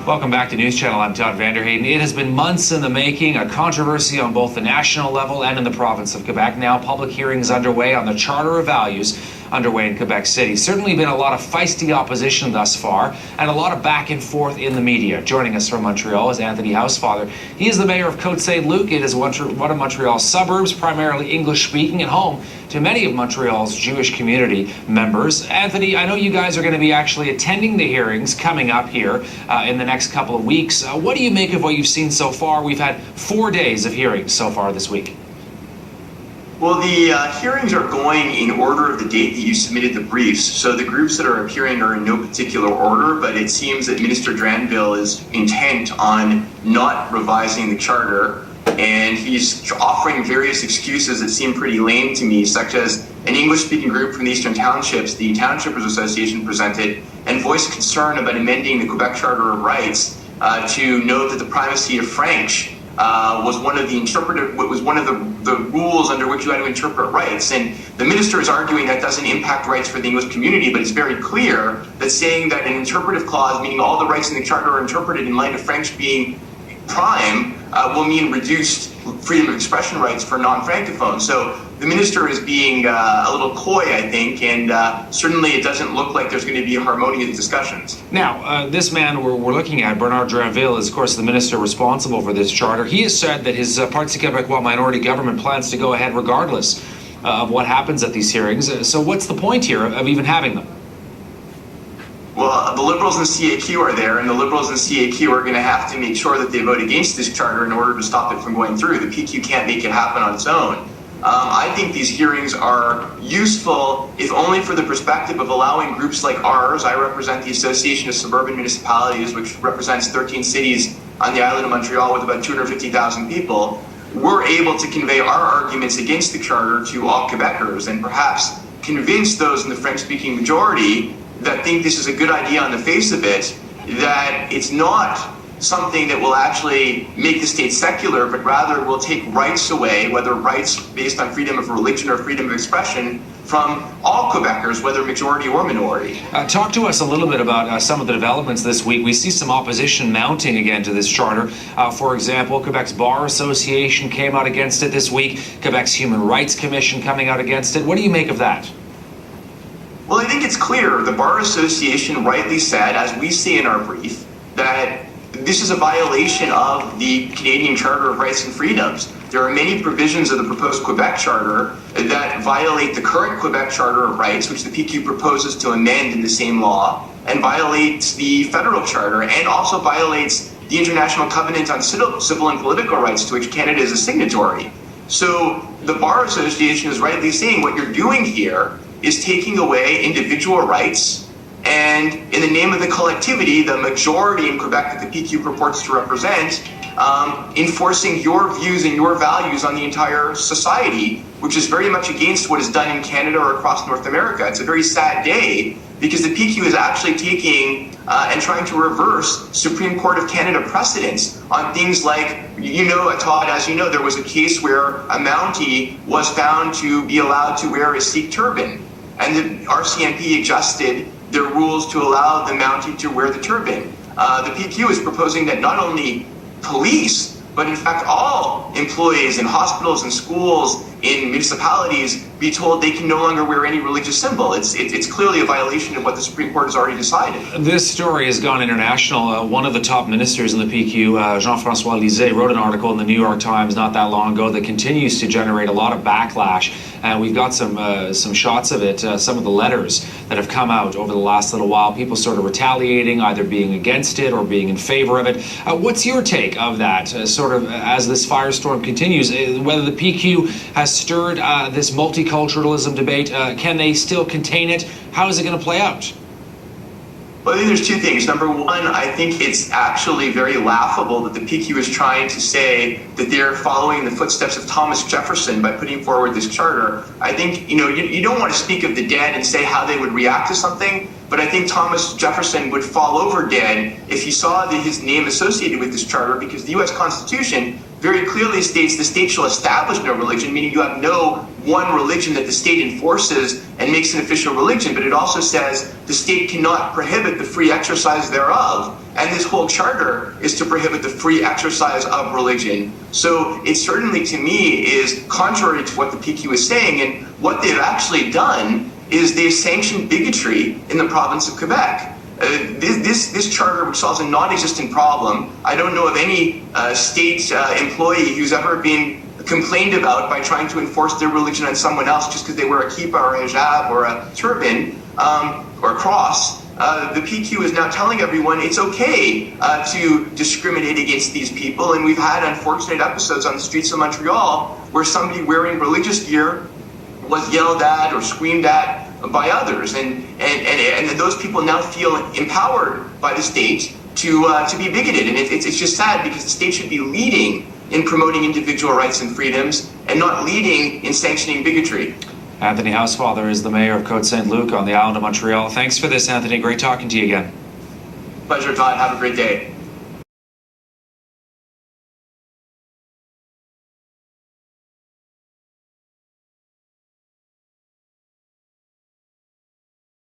Welcome back to News Channel. I'm Todd Heyden. It has been months in the making, a controversy on both the national level and in the province of Quebec. Now public hearings underway on the Charter of Values underway in Quebec City. Certainly been a lot of feisty opposition thus far and a lot of back and forth in the media. Joining us from Montreal is Anthony Housefather. He is the mayor of Côte Saint-Luc. It is one of Montreal's suburbs, primarily English-speaking and home to many of Montreal's Jewish community members. Anthony, I know you guys are going to be actually attending the hearings coming up here in the next couple of weeks. What do you make of what you've seen so far? We've had 4 days of hearings so far this week. Well, the hearings are going in order of the date that you submitted the briefs. So the groups that are appearing are in no particular order, but it seems that Minister Dranville is intent on not revising the charter, and he's offering various excuses that seem pretty lame to me, such as an English-speaking group from the Eastern Townships, the Townshippers Association, presented and voiced concern about amending the Quebec Charter of Rights to note that the primacy of French was one of the rules under which you had to interpret rights. And the minister is arguing that doesn't impact rights for the English community, but it's very clear that saying that an interpretive clause, meaning all the rights in the charter are interpreted in light of French being prime, will mean reduced freedom of expression rights for non-francophones. So the minister is being a little coy, I think, and certainly it doesn't look like there's going to be harmonious discussions. Now, this man we're looking at, Bernard Dranville, is of course the minister responsible for this charter. He has said that his Parti Québécois minority government plans to go ahead regardless of what happens at these hearings. So what's the point here of even having them? Well, the Liberals and CAQ are there, and the Liberals and CAQ are going to have to make sure that they vote against this charter in order to stop it from going through. The PQ can't make it happen on its own. I think these hearings are useful, if only for the perspective of allowing groups like ours. I represent the Association of Suburban Municipalities, which represents 13 cities on the island of Montreal with about 250,000 people. We're able to convey our arguments against the charter to all Quebecers and perhaps convince those in the French-speaking majority that think this is a good idea on the face of it, that it's not something that will actually make the state secular, but rather will take rights away, whether rights based on freedom of religion or freedom of expression, from all Quebecers, whether majority or minority. Talk to us a little bit about some of the developments this week. We see some opposition mounting again to this charter. For example, Quebec's Bar Association came out against it this week. Quebec's Human Rights Commission coming out against it. What do you make of that? Well, I think it's clear. The Bar Association rightly said, as we say in our brief, that this is a violation of the Canadian Charter of Rights and Freedoms. There are many provisions of the proposed Quebec Charter that violate the current Quebec Charter of Rights, which the PQ proposes to amend in the same law, and violates the federal charter, and also violates the International Covenant on Civil and Political Rights, to which Canada is a signatory. So the Bar Association is rightly saying what you're doing here is taking away individual rights, and in the name of the collectivity, the majority in Quebec that the PQ purports to represent, enforcing your views and your values on the entire society, which is very much against what is done in Canada or across North America. It's a very sad day because the PQ is actually taking and trying to reverse Supreme Court of Canada precedents on things like, Todd, as you know, there was a case where a Mountie was found to be allowed to wear a Sikh turban. And the RCMP adjusted their rules to allow the Mountie to wear the turban. The PQ is proposing that not only police, but in fact all employees in hospitals and schools, in municipalities, be told they can no longer wear any religious symbol. It's clearly a violation of what the Supreme Court has already decided. This story has gone international. One of the top ministers in the PQ, Jean-François Lisée, wrote an article in the New York Times not that long ago that continues to generate a lot of backlash. And we've got some shots of it, some of the letters that have come out over the last little while, people sort of retaliating, either being against it or being in favor of it. What's your take of that, sort of as this firestorm continues, whether the PQ has stirred this multiculturalism debate? Can they still contain it? How is it going to play out? Well, I think there's two things. Number one, I think it's actually very laughable that the PQ is trying to say that they're following the footsteps of Thomas Jefferson by putting forward this charter. I think, you don't want to speak of the dead and say how they would react to something, but I think Thomas Jefferson would fall over dead if he saw his name associated with this charter, because the U.S. Constitution very clearly states the state shall establish no religion, meaning you have no one religion that the state enforces and makes an official religion, but it also says the state cannot prohibit the free exercise thereof. And this whole charter is to prohibit the free exercise of religion. So it certainly, to me, is contrary to what the PQ is saying. And what they've actually done is they've sanctioned bigotry in the province of Quebec. This charter, which solves a non-existent problem, I don't know of any state employee who's ever been complained about by trying to enforce their religion on someone else just because they wear a kippah or a hijab or a turban or a cross. The PQ is now telling everyone it's okay to discriminate against these people, and we've had unfortunate episodes on the streets of Montreal where somebody wearing religious gear was yelled at or screamed at by others, and those people now feel empowered by the state to be bigoted, and it's just sad because the state should be leading in promoting individual rights and freedoms and not leading in sanctioning bigotry. Anthony Housefather is the mayor of Côte Saint-Luc on the island of Montreal. Thanks for this, Anthony. Great talking to you again. Pleasure, Todd. Have a great day.